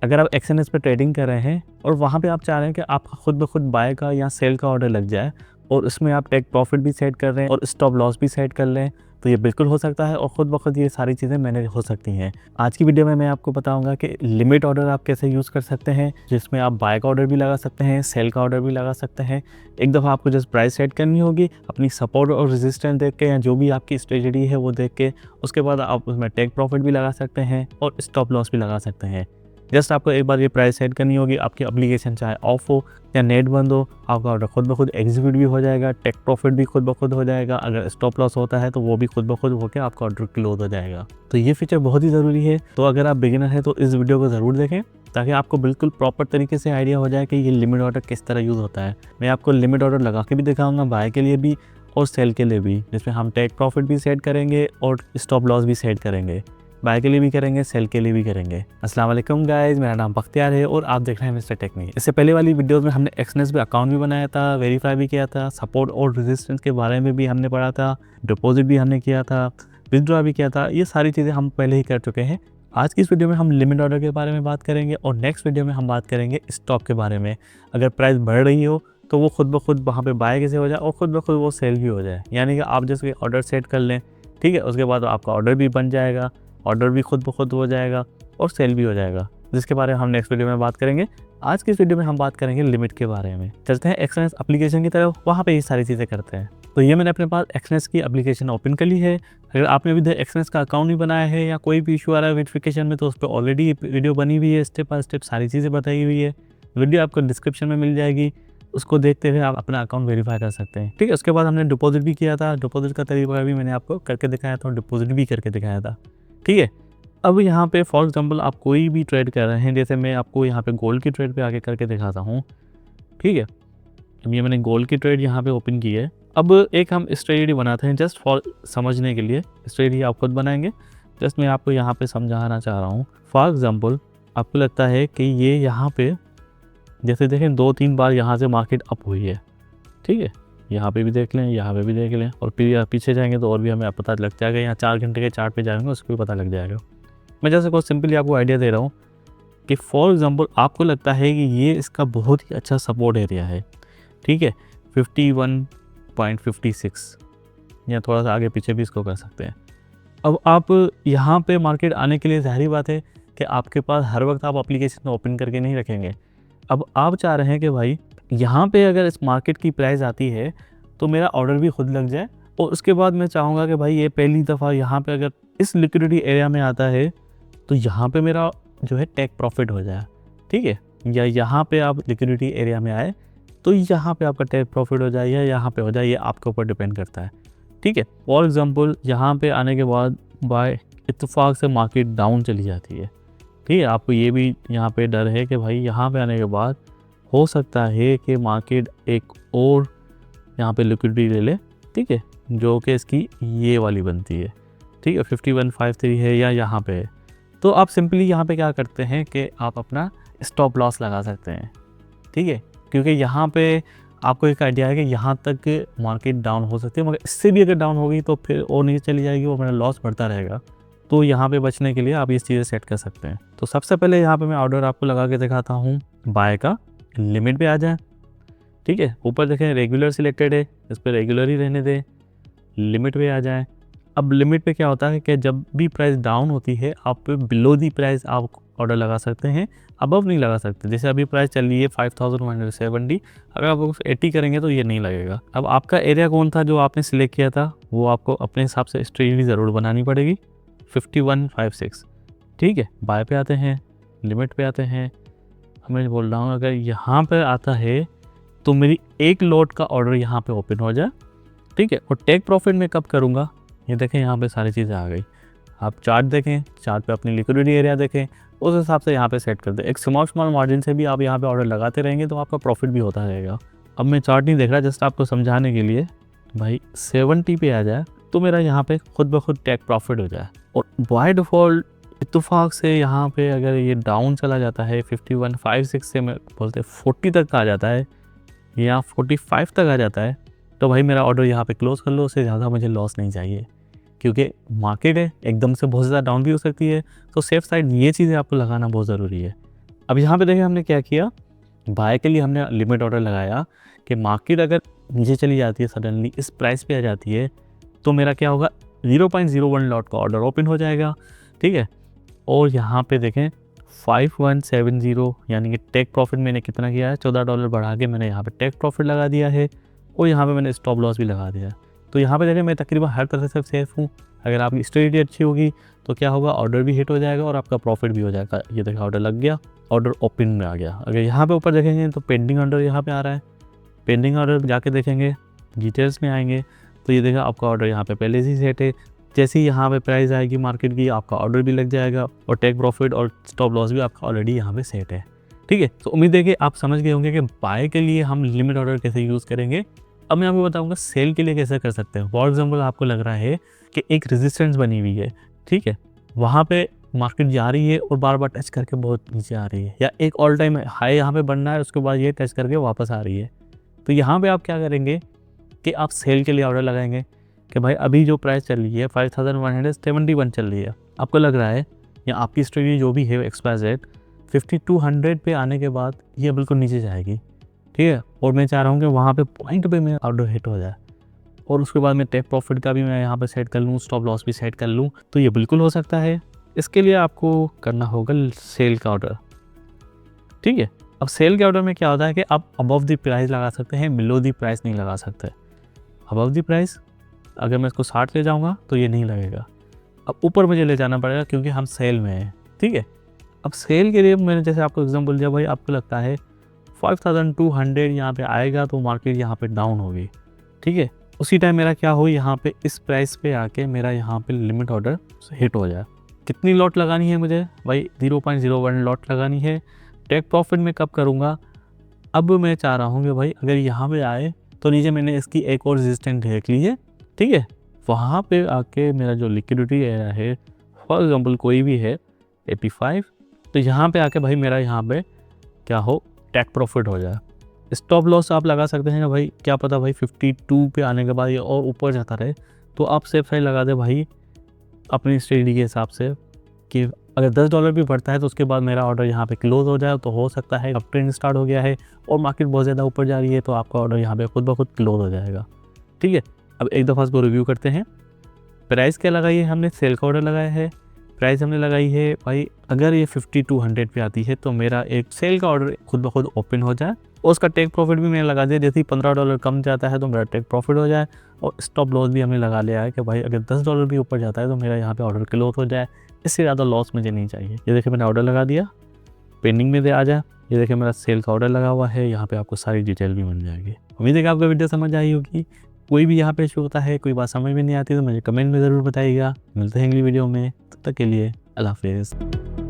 अगर आप एक्सएनएस पे ट्रेडिंग कर रहे हैं और वहाँ पे आप चाह रहे हैं कि आपका खुद ब खुद बाय का या सेल का ऑर्डर लग जाए और उसमें आप टेक प्रॉफिट भी सेट कर रहे हैं और स्टॉप लॉस भी सेट कर लें, तो ये बिल्कुल हो सकता है और ख़ुद ब खुद ये सारी चीज़ें मैनेज हो सकती हैं। आज की वीडियो में मैं आपको बताऊंगा कि लिमिट ऑर्डर आप कैसे यूज़ कर सकते हैं, जिसमें आप बाय का ऑर्डर भी लगा सकते हैं, सेल का ऑर्डर भी लगा सकते हैं। एक दफ़ा आपको जस्ट प्राइस सेट करनी होगी अपनी सपोर्ट और रेजिस्टेंस देख के, या जो भी आपकी स्ट्रेटजी है वो देख के। उसके बाद आप उसमें टेक प्रॉफिट भी लगा सकते हैं और स्टॉप लॉस भी लगा सकते हैं। जस्ट आपको एक बार ये प्राइस सेट करनी होगी, आपकी एप्लीकेशन चाहे ऑफ हो या नेट बंद हो, आपका ऑर्डर खुद ब खुद एग्जीक्यूट भी हो जाएगा, टेक प्रॉफिट भी खुद ब खुद हो जाएगा। अगर स्टॉप लॉस होता है तो वो भी खुद ब खुद होकर आपका ऑर्डर क्लोज हो जाएगा। तो ये फीचर बहुत ही ज़रूरी है। तो अगर आप बिगिनर हैं तो इस वीडियो को ज़रूर देखें, ताकि आपको बिल्कुल प्रॉपर तरीके से आइडिया हो जाए कि ये लिमिट ऑर्डर किस तरह यूज़ होता है। मैं आपको लिमिट ऑर्डर लगा के भी दिखाऊंगा, बाय के लिए भी और सेल के लिए भी, जिसमें हम टेक प्रॉफिट भी सेट करेंगे और स्टॉप लॉस भी सेट करेंगे। बाय के लिए भी करेंगे, सेल के लिए भी करेंगे। अस्सलाम वालेकुम गाइस, मेरा नाम बख्तियार है और आप देख रहे हैं मिस्टर टेक्निक। इससे पहले वाली वीडियोस में हमने एक्सएनएस पे अकाउंट भी बनाया था, वेरीफाई भी किया था, सपोर्ट और रेजिस्टेंस के बारे में भी हमने पढ़ा था, डिपॉजिट भी हमने किया था, विथड्रॉ भी किया था। ये सारी चीज़ें हम पहले ही कर चुके हैं। आज की इस वीडियो में हम लिमिट ऑर्डर के बारे में बात करेंगे और नेक्स्ट वीडियो में हम बात करेंगे स्टॉप के बारे में। अगर प्राइस बढ़ रही हो तो वो खुद ब खुद वहाँ पे बाय कैसे हो जाए और खुद ब खुद वो सेल भी हो जाए। यानी कि आप जैसे ऑर्डर सेट कर लें, ठीक है, उसके बाद आपका ऑर्डर भी बन जाएगा, ऑर्डर भी खुद ब खुद हो जाएगा और सेल भी हो जाएगा, जिसके बारे में हम नेक्स्ट वीडियो में बात करेंगे। आज की इस वीडियो में हम बात करेंगे लिमिट के बारे में। चलते हैं एक्सएनएस एप्लीकेशन की तरफ, वहाँ पे ये सारी चीज़ें करते हैं। तो ये मैंने अपने पास एक्सएनएस की एप्लीकेशन ओपन कर ली है। अगर आपने अभी एक्सएनएस का अकाउंट नहीं बनाया है या कोई भी इशू आ रहा है वेरिफिकेशन में, तो उस पर ऑलरेडी वीडियो बनी हुई है, स्टेप बाय स्टेप सारी चीज़ें बताई हुई है। वीडियो आपको डिस्क्रिप्शन में मिल जाएगी, उसको देखते हुए आप अपना अकाउंट वेरीफाई कर सकते हैं। ठीक है, उसके बाद हमने डिपॉजिट भी किया था, डिपॉजिट का तरीका भी मैंने आपको करके दिखाया था और डिपॉजिट भी करके दिखाया था। ठीक है, अब यहाँ पे फॉर एग्जांपल आप कोई भी ट्रेड कर रहे हैं, जैसे मैं आपको यहाँ पे गोल्ड की ट्रेड पे आगे करके दिखाता हूँ। ठीक है, अब ये मैंने गोल्ड की ट्रेड यहाँ पे ओपन की है। अब एक हम स्ट्रेटजी बनाते हैं जस्ट फॉर समझने के लिए। स्ट्रेटजी आप खुद बनाएंगे, जस्ट मैं आपको यहाँ पे समझाना चाह रहा हूँ। फॉर एग्जाम्पल आपको लगता है कि ये यहाँ पे जैसे देखें 2-3 बार यहाँ से मार्केट अप हुई है। ठीक है, यहाँ पे भी देख लें, यहाँ पे भी देख लें, और फिर पीछे जाएंगे तो और भी हमें पता लग जाएगा। यहाँ 4 घंटे के चार्ट पे जाएंगे, उसको भी पता लग जाएगा। मैं जैसे को सिंपली आपको आइडिया दे रहा हूँ कि फॉर एग्जांपल आपको लगता है कि ये इसका बहुत ही अच्छा सपोर्ट एरिया है। ठीक है, 51.56 या थोड़ा सा आगे पीछे भी इसको कर सकते हैं। अब आप यहाँ पे मार्केट आने के लिए ज़ाहिर बात है कि आपके पास हर वक्त आप एप्लीकेशन ओपन करके नहीं रखेंगे। अब आप चाह रहे हैं कि भाई यहाँ पे अगर इस मार्केट की प्राइस आती है तो मेरा ऑर्डर भी खुद लग जाए, और उसके बाद मैं चाहूँगा कि भाई ये पहली दफ़ा यहाँ पे अगर इस लिक्विडिटी एरिया में आता है तो यहाँ पे मेरा जो है टेक प्रॉफिट हो जाए। ठीक है, या यहाँ पे आप लिक्विडिटी एरिया में आए तो यहाँ पे आपका टेक प्रॉफिट हो जाए या यहाँ पे हो जाए, ये आपके ऊपर डिपेंड करता है। ठीक है, फॉर एग्जांपल यहाँ पे आने के बाद बाय इत्तेफाक से मार्केट डाउन चली जाती है। ठीक है, आपको ये भी यहाँ पे डर है कि भाई यहाँ पे आने के बाद हो सकता है कि मार्केट एक और यहाँ पे लिक्विडिटी ले ले। ठीक है, जो कि इसकी ये वाली बनती है। ठीक है, 51.53 है या यहाँ पे है। तो आप सिंपली यहाँ पे क्या करते हैं कि आप अपना स्टॉप लॉस लगा सकते हैं। ठीक है, क्योंकि यहाँ पे आपको एक आइडिया है कि यहाँ तक मार्केट डाउन हो सकती है, मगर इससे भी अगर डाउन होगी तो फिर और नीचे चली जाएगी, वो मेरा लॉस बढ़ता रहेगा। तो यहाँ पे बचने के लिए आप ये चीज़ें सेट कर सकते हैं। तो सबसे पहले यहाँ पे मैं ऑर्डर आपको लगा के दिखाता हूँ। बाय का लिमिट पे आ जाए। ठीक है, ऊपर देखें रेगुलर सिलेक्टेड है, इस पर रेगुलर ही रहने दें। लिमिट पे आ जाए। अब लिमिट पे क्या होता है कि जब भी प्राइस डाउन होती है आप बिलो दी प्राइस आप ऑर्डर लगा सकते हैं, अबव नहीं लगा सकते। जैसे अभी प्राइस चल रही है 5170, अगर आप 80 करेंगे तो ये नहीं लगेगा। अब आपका एरिया कौन था जो आपने सिलेक्ट किया था, वो आपको अपने हिसाब से स्ट्रेटजी ज़रूर बनानी पड़ेगी। 51.56। ठीक है, बाय पे आते हैं, लिमिट पे आते हैं। मैं बोल रहा हूँ अगर यहाँ पर आता है तो मेरी एक लॉट का ऑर्डर यहाँ पे ओपन हो जाए। ठीक है, और टेक प्रॉफिट में कब करूँगा, ये देखें यहाँ पे सारी चीज़ें आ गई। आप चार्ट देखें, चार्ट पे अपनी लिक्विडिटी एरिया देखें, उस हिसाब से यहाँ पे सेट कर दें। एक स्मॉल मार्जिन से भी आप यहाँ पे ऑर्डर लगाते रहेंगे तो आपका प्रॉफिट भी होता रहेगा। अब मैं चार्ट नहीं देख रहा, जस्ट आपको समझाने के लिए। भाई 70 पे आ जाए तो मेरा यहाँ पे खुद ब खुद टेक प्रॉफिट हो जाए, और बाय डिफ़ॉल्ट इत्तेफाक से यहाँ पे अगर ये डाउन चला जाता है 51.56 से मैं बोलते 40 तक आ जाता है या 45 तक आ जाता है, तो भाई मेरा ऑर्डर यहाँ पे क्लोज़ कर लो। उससे ज़्यादा मुझे लॉस नहीं चाहिए, क्योंकि मार्केट है एकदम से बहुत ज़्यादा डाउन भी हो सकती है। तो सेफ साइड ये चीज़ें आपको लगाना बहुत ज़रूरी है। अब यहाँ पे देखिए हमने क्या किया, बाय के लिए हमने लिमिट ऑर्डर लगाया कि मार्केट अगर नीचे चली जाती है सडनली इस प्राइस पे आ जाती है तो मेरा क्या होगा 0.01 लॉट का ऑर्डर ओपन हो जाएगा, ठीक है। और यहाँ पे देखें 5170 यानी कि टेक प्रॉफिट मैंने कितना किया है, $14 बढ़ा के मैंने यहाँ पे टेक प्रॉफिट लगा दिया है और यहाँ पे मैंने स्टॉप लॉस भी लगा दिया है। तो यहाँ पे देखें मैं तकरीबन हर तरह से सेफ हूँ। अगर आपकी स्ट्रेटजी अच्छी होगी तो क्या होगा, ऑर्डर भी हिट हो जाएगा और आपका प्रॉफिट भी हो जाएगा। ये देखिए ऑर्डर लग गया, ऑर्डर ओपन में आ गया। अगर यहाँ पे ऊपर देखेंगे तो पेंडिंग ऑर्डर यहाँ पे आ रहा है, पेंडिंग ऑर्डर जाके देखेंगे डिटेल्स में आएंगे तो ये देखा आपका ऑर्डर यहाँ पे पहले से ही सेट है। जैसे ही यहाँ पे प्राइस आएगी मार्केट की आपका ऑर्डर भी लग जाएगा और टेक प्रॉफिट और स्टॉप लॉस भी आपका ऑलरेडी यहाँ पे सेट है, ठीक है। तो उम्मीद है कि आप समझ गए होंगे कि बाय के लिए हम लिमिट ऑर्डर कैसे यूज़ करेंगे। अब मैं आपको बताऊँगा सेल के लिए कैसे कर सकते हैं। फॉर एग्जाम्पल आपको लग रहा है कि एक रेजिस्टेंस बनी हुई है, ठीक है, वहाँ पे मार्केट जा रही है और बार बार टच करके बहुत नीचे आ रही है, या एक ऑल टाइम हाई यहाँ पे बनना है उसके बाद ये टच करके वापस आ रही है। तो यहाँ पे आप क्या करेंगे कि आप सेल के लिए ऑर्डर लगाएंगे कि भाई अभी जो प्राइस चल रही है 5171 चल रही है, आपको लग रहा है या आपकी स्ट्रेटजी जो भी है XYZ 5200 पे आने के बाद ये बिल्कुल नीचे जाएगी, ठीक है। और मैं चाह रहा हूँ कि वहाँ पे पॉइंट पे मेरा ऑर्डर हिट हो जाए और उसके बाद मैं टेक प्रॉफिट का भी मैं यहाँ पे सेट कर लूँ, स्टॉप लॉस भी सेट कर लूँ, तो ये बिल्कुल हो सकता है। इसके लिए आपको करना होगा सेल का ऑर्डर, ठीक है। अब सेल के ऑर्डर में क्या होता है कि आप अबव द प्राइस लगा सकते हैं, बिलो द प्राइस नहीं लगा सकते। अबव द प्राइस अगर मैं इसको 60 ले जाऊँगा तो ये नहीं लगेगा, अब ऊपर मुझे ले जाना पड़ेगा क्योंकि हम सेल में हैं, ठीक है। अब सेल के लिए मैंने जैसे आपको एग्जाम्पल दिया, भाई आपको लगता है 5200 यहाँ पे आएगा तो मार्केट यहाँ पे डाउन होगी, ठीक है। उसी टाइम मेरा क्या हो, यहाँ पे इस प्राइस पे आके मेरा यहाँ पे लिमिट ऑर्डर हिट हो जाए। कितनी लॉट लगानी है मुझे, भाई 0.01 लॉट लगानी है। टेक प्रॉफिट में कब करूँगा, अब मैं चाह रहा हूँ कि भाई अगर यहाँ पे आए तो नीचे मैंने इसकी एक और रेजिस्टेंस देख ली है, ठीक है, वहाँ पे आके मेरा जो लिक्विडिटी एरिया है फॉर एग्जांपल कोई भी है 85, तो यहाँ पे आके भाई मेरा यहाँ पे क्या हो, टेक प्रॉफिट हो जाए। स्टॉप लॉस आप लगा सकते हैं कि भाई क्या पता भाई 52 पे आने के बाद ये और ऊपर जाता रहे, तो आप सेफ साइड लगा दे भाई अपनी स्ट्रेटजी के हिसाब से कि अगर $10 भी बढ़ता है तो उसके बाद मेरा ऑर्डर यहाँ पे क्लोज हो जाए। तो हो सकता है अब ट्रेंड स्टार्ट हो गया है और मार्केट बहुत ज़्यादा ऊपर जा रही है तो आपका ऑर्डर यहाँ पे खुद ब खुद क्लोज हो जाएगा, ठीक है। अब एक दफ़ा इसको रिव्यू करते हैं। प्राइस क्या लगाई है हमने, सेल का ऑर्डर लगाया है। प्राइस हमने लगाई है भाई अगर ये 5200 पे आती है तो मेरा एक सेल का ऑर्डर खुद ब खुद ओपन हो जाए और उसका टेक प्रॉफिट भी मैंने लगा दिया। जैसे ही $15 कम जाता है तो मेरा टेक प्रॉफिट हो जाए और स्टॉप लॉस भी हमने लगा लिया है कि भाई अगर $10 भी ऊपर जाता है तो मेरा यहाँ पे ऑर्डर क्लोज हो जाए। इससे ज़्यादा लॉस मुझे नहीं चाहिए। ये देखिए मैंने ऑर्डर लगा दिया, पेंडिंग में दे आ जाए। ये देखिए मेरा सेल का ऑर्डर लगा हुआ है, यहाँ पे आपको सारी डिटेल भी मिल जाएगी। उम्मीद है कि आपको वीडियो समझ आई होगी। कोई भी यहाँ पे इशू होता है, कोई बात समझ में नहीं आती तो मुझे कमेंट में ज़रूर बताइएगा। मिलते हैं अगली वीडियो में, तब तक के लिए अल्लाह हाफ़िज़।